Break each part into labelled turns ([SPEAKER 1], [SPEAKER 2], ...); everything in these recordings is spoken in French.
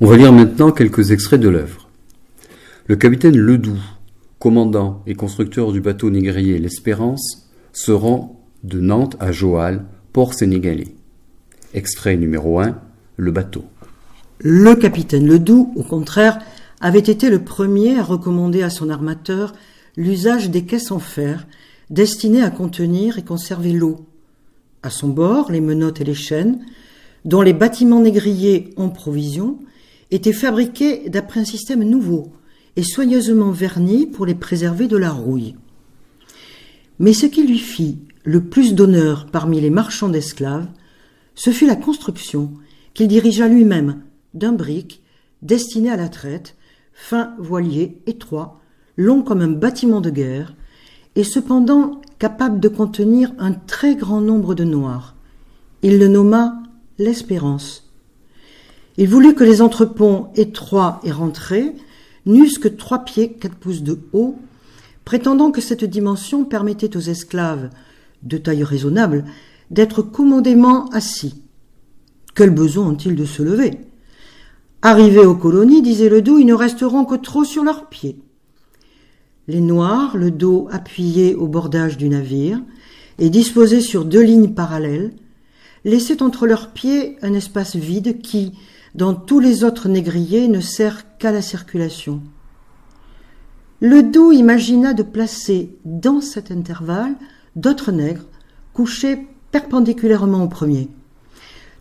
[SPEAKER 1] On va lire maintenant quelques extraits de l'œuvre. Le capitaine Ledoux, commandant et constructeur du bateau négrier l'Espérance, se rend de Nantes à Joal, port sénégalais. Extrait numéro 1, le bateau.
[SPEAKER 2] Le capitaine Ledoux, au contraire, avait été le premier à recommander à son armateur l'usage des caisses en fer destinées à contenir et conserver l'eau. À son bord, les menottes et les chaînes, dont les bâtiments négriers en provision, étaient fabriqués d'après un système nouveau et soigneusement vernis pour les préserver de la rouille. Mais ce qui lui fit le plus d'honneur parmi les marchands d'esclaves, ce fut la construction qu'il dirigea lui-même d'un brick destiné à la traite, fin voilier étroit, long comme un bâtiment de guerre, et cependant capable de contenir un très grand nombre de noirs. Il le nomma l'Espérance. Il voulut que les entreponts étroits et rentrés n'eussent que 3 pieds 4 pouces de haut, prétendant que cette dimension permettait aux esclaves, de taille raisonnable, d'être commodément assis. Quel besoin ont-ils de se lever? Arrivés aux colonies, disait Ledoux, ils ne resteront que trop sur leurs pieds. Les Noirs, le dos appuyé au bordage du navire et disposés sur 2 lignes parallèles, laissaient entre leurs pieds un espace vide qui, dans tous les autres négriers, ne sert qu'à la circulation. Ledoux imagina de placer dans cet intervalle d'autres nègres couchés perpendiculairement au premier.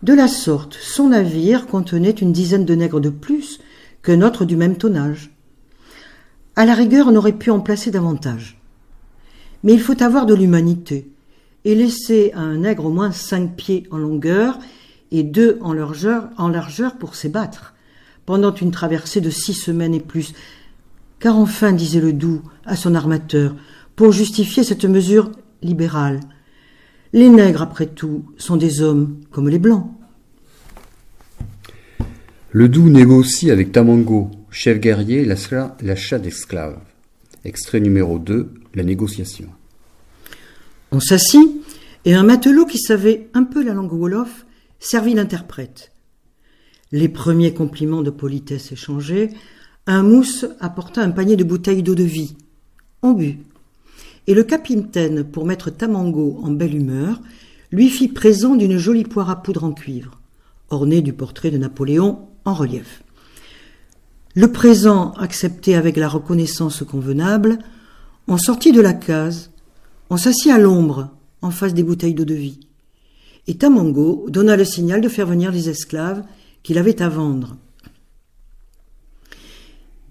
[SPEAKER 2] De la sorte, son navire contenait une dizaine de nègres de plus qu'un autre du même tonnage. À la rigueur, on aurait pu en placer davantage. Mais il faut avoir de l'humanité et laisser à un nègre au moins 5 pieds en longueur et 2 en largeur pour s'ébattre, pendant une traversée de 6 semaines et plus. Car enfin, disait Ledoux à son armateur, pour justifier cette mesure libérale, les nègres, après tout, sont des hommes comme les blancs.
[SPEAKER 1] Ledoux négocie avec Tamango, chef guerrier, l'achat d'esclaves. Extrait numéro 2, la négociation.
[SPEAKER 2] On s'assit, et un matelot qui savait un peu la langue wolof servit l'interprète. Les premiers compliments de politesse échangés, un mousse apporta un panier de bouteilles d'eau de vie. On but. Et le capitaine, pour mettre Tamango en belle humeur, lui fit présent d'une jolie poire à poudre en cuivre, ornée du portrait de Napoléon en relief. Le présent accepté avec la reconnaissance convenable, on sortit de la case, on s'assit à l'ombre, en face des bouteilles d'eau de vie. Et Tamango donna le signal de faire venir les esclaves qu'il avait à vendre.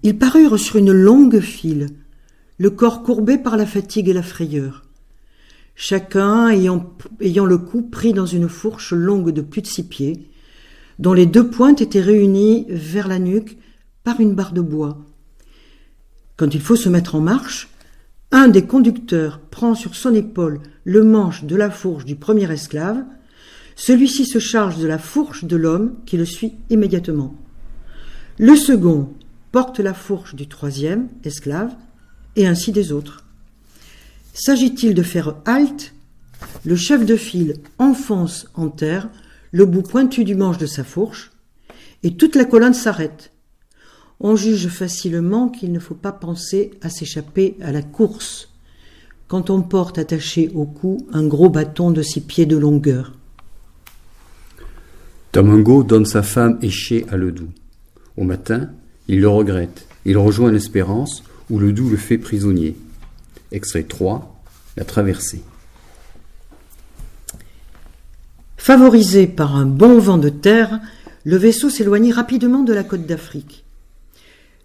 [SPEAKER 2] Ils parurent sur une longue file, le corps courbé par la fatigue et la frayeur, chacun ayant le cou pris dans une fourche longue de plus de 6 pieds, dont les 2 pointes étaient réunies vers la nuque par une barre de bois. Quand il faut se mettre en marche, un des conducteurs prend sur son épaule le manche de la fourche du premier esclave, celui-ci se charge de la fourche de l'homme qui le suit immédiatement. Le second porte la fourche du 3e esclave, et ainsi des autres. S'agit-il de faire halte, le chef de file enfonce en terre le bout pointu du manche de sa fourche, et toute la colonne s'arrête. On juge facilement qu'il ne faut pas penser à s'échapper à la course, quand on porte attaché au cou un gros bâton de 6 pieds de longueur.
[SPEAKER 1] Tamango donne sa femme échée à Ledoux. Au matin, il le regrette. Il rejoint l'Espérance, où Ledoux le fait prisonnier. Extrait 3, la traversée.
[SPEAKER 2] Favorisé par un bon vent de terre, le vaisseau s'éloignait rapidement de la côte d'Afrique.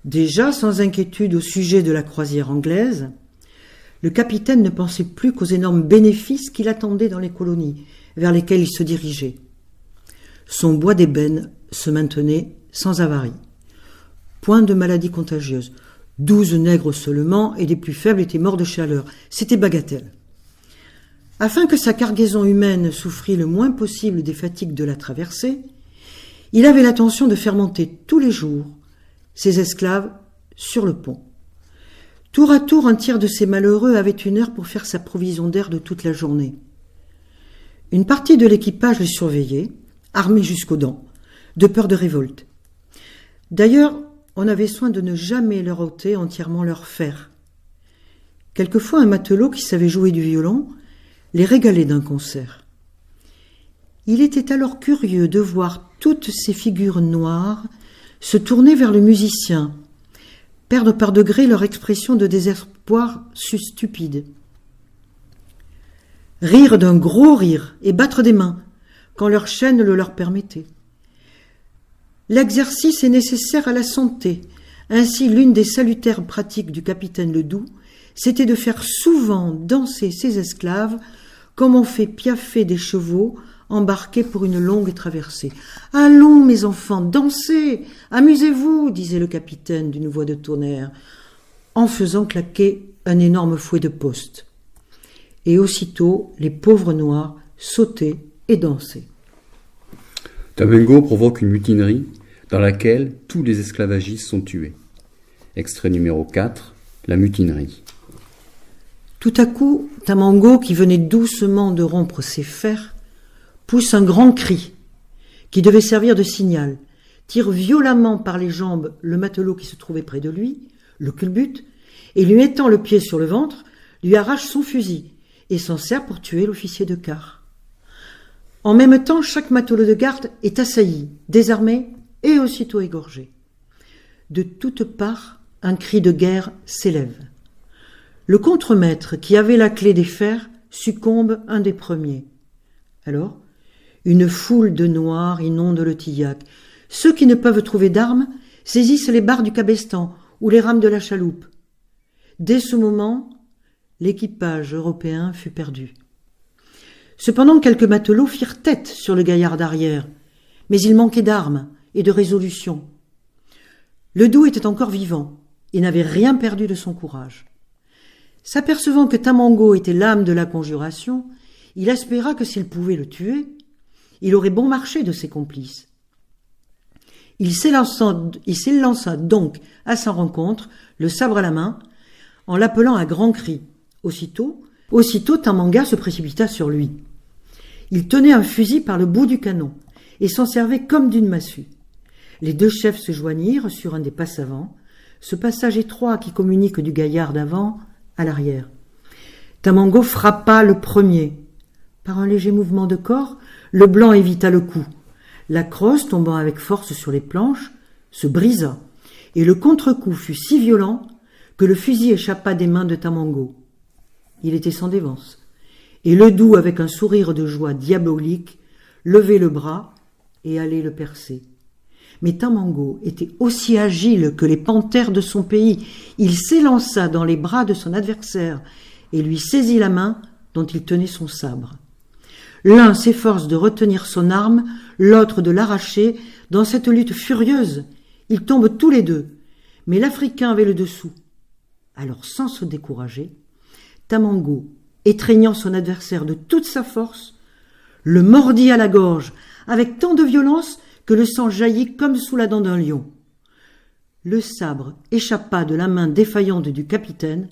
[SPEAKER 2] Déjà sans inquiétude au sujet de la croisière anglaise, le capitaine ne pensait plus qu'aux énormes bénéfices qu'il attendait dans les colonies vers lesquelles il se dirigeait. Son bois d'ébène se maintenait sans avarie. Point de maladie contagieuse. 12 nègres seulement, et les plus faibles étaient morts de chaleur. C'était bagatelle. Afin que sa cargaison humaine souffrît le moins possible des fatigues de la traversée, il avait l'intention de faire monter tous les jours ses esclaves sur le pont. Tour à tour, un tiers de ces malheureux avait 1 heure pour faire sa provision d'air de toute la journée. Une partie de l'équipage les surveillait, armés jusqu'aux dents, de peur de révolte. D'ailleurs, on avait soin de ne jamais leur ôter entièrement leur fer. Quelquefois, un matelot qui savait jouer du violon les régalait d'un concert. Il était alors curieux de voir toutes ces figures noires se tourner vers le musicien, perdre par degrés leur expression de désespoir stupide. Rire d'un gros rire et battre des mains quand leur chaîne le leur permettait. L'exercice est nécessaire à la santé. Ainsi, l'une des salutaires pratiques du capitaine Ledoux, c'était de faire souvent danser ses esclaves comme on fait piaffer des chevaux embarqués pour une longue traversée. « Allons, mes enfants, dansez, amusez-vous » disait le capitaine d'une voix de tonnerre, en faisant claquer un énorme fouet de poste. Et aussitôt, les pauvres noirs sautaient et dansaient.
[SPEAKER 1] Tamango provoque une mutinerie dans laquelle tous les esclavagistes sont tués. Extrait numéro 4, la mutinerie.
[SPEAKER 2] Tout à coup, Tamango, qui venait doucement de rompre ses fers, pousse un grand cri, qui devait servir de signal, tire violemment par les jambes le matelot qui se trouvait près de lui, le culbute, et lui mettant le pied sur le ventre, lui arrache son fusil, et s'en sert pour tuer l'officier de quart. En même temps, chaque matelot de garde est assailli, désarmé et aussitôt égorgé. De toutes parts, un cri de guerre s'élève. Le contremaître, qui avait la clé des fers, succombe un des premiers. Alors, une foule de noirs inonde le Tillac. Ceux qui ne peuvent trouver d'armes saisissent les barres du cabestan ou les rames de la chaloupe. Dès ce moment, l'équipage européen fut perdu. Cependant, quelques matelots firent tête sur le gaillard d'arrière, mais il manquait d'armes et de résolution. Ledoux était encore vivant et n'avait rien perdu de son courage. S'apercevant que Tamango était l'âme de la conjuration, il espéra que s'il pouvait le tuer, il aurait bon marché de ses complices. Il s'élança donc à sa rencontre, le sabre à la main, en l'appelant à grands cris. Aussitôt, Tamanga se précipita sur lui. Il tenait un fusil par le bout du canon et s'en servait comme d'une massue. Les deux chefs se joignirent sur un des passes avant, ce passage étroit qui communique du gaillard d'avant à l'arrière. Tamango frappa le premier. Par un léger mouvement de corps, le blanc évita le coup. La crosse, tombant avec force sur les planches, se brisa, et le contre-coup fut si violent que le fusil échappa des mains de Tamango. Il était sans défense, et Ledoux, avec un sourire de joie diabolique, levait le bras et allait le percer. Mais Tamango était aussi agile que les panthères de son pays. Il s'élança dans les bras de son adversaire et lui saisit la main dont il tenait son sabre. L'un s'efforce de retenir son arme, l'autre de l'arracher. Dans cette lutte furieuse, ils tombent tous les deux, mais l'Africain avait le dessous. Alors, sans se décourager, Tamango, étreignant son adversaire de toute sa force, le mordit à la gorge avec tant de violence que le sang jaillit comme sous la dent d'un lion. Le sabre échappa de la main défaillante du capitaine.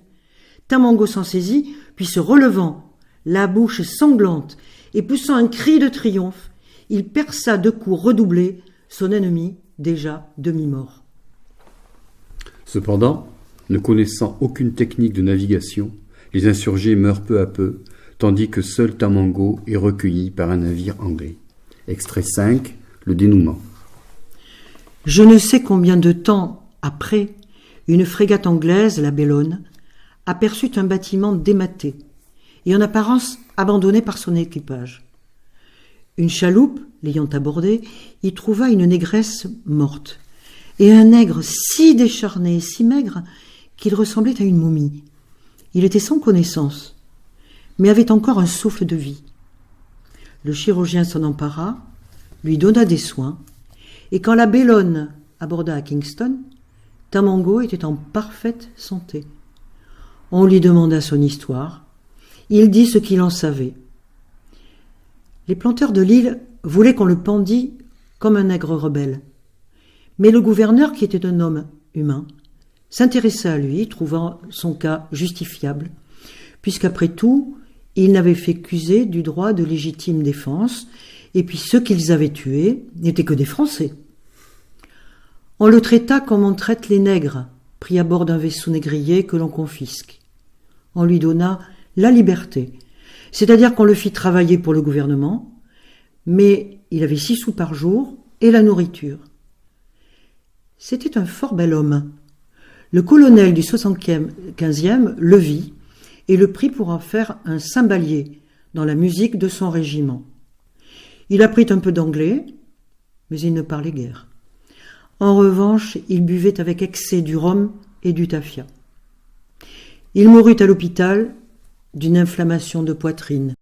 [SPEAKER 2] Tamango s'en saisit, puis se relevant, la bouche sanglante, et poussant un cri de triomphe, il perça de coups redoublés son ennemi, déjà demi-mort.
[SPEAKER 1] Cependant, ne connaissant aucune technique de navigation, les insurgés meurent peu à peu, tandis que seul Tamango est recueilli par un navire anglais. Extrait 5, le dénouement.
[SPEAKER 2] Je ne sais combien de temps après, une frégate anglaise, la Bellone, aperçut un bâtiment dématé et en apparence abandonné par son équipage. Une chaloupe, l'ayant abordée, y trouva une négresse morte et un nègre si décharné et si maigre qu'il ressemblait à une momie. Il était sans connaissance, mais avait encore un souffle de vie. Le chirurgien s'en empara, lui donna des soins, et quand la Bellone aborda à Kingston, Tamango était en parfaite santé. On lui demanda son histoire. Il dit ce qu'il en savait. Les planteurs de l'île voulaient qu'on le pendît comme un nègre rebelle. Mais le gouverneur, qui était un homme humain, s'intéressa à lui, trouvant son cas justifiable, puisqu'après tout, il n'avait fait qu'user du droit de légitime défense, et puis ceux qu'ils avaient tués n'étaient que des Français. On le traita comme on traite les nègres, pris à bord d'un vaisseau négrier que l'on confisque. On lui donna la liberté, c'est-à-dire qu'on le fit travailler pour le gouvernement, mais il avait 6 sous par jour et la nourriture. C'était un fort bel homme. Le colonel du 75e le vit et le prit pour en faire un cymbalier dans la musique de son régiment. Il apprit un peu d'anglais, mais il ne parlait guère. En revanche, il buvait avec excès du rhum et du tafia. Il mourut à l'hôpital d'une inflammation de poitrine.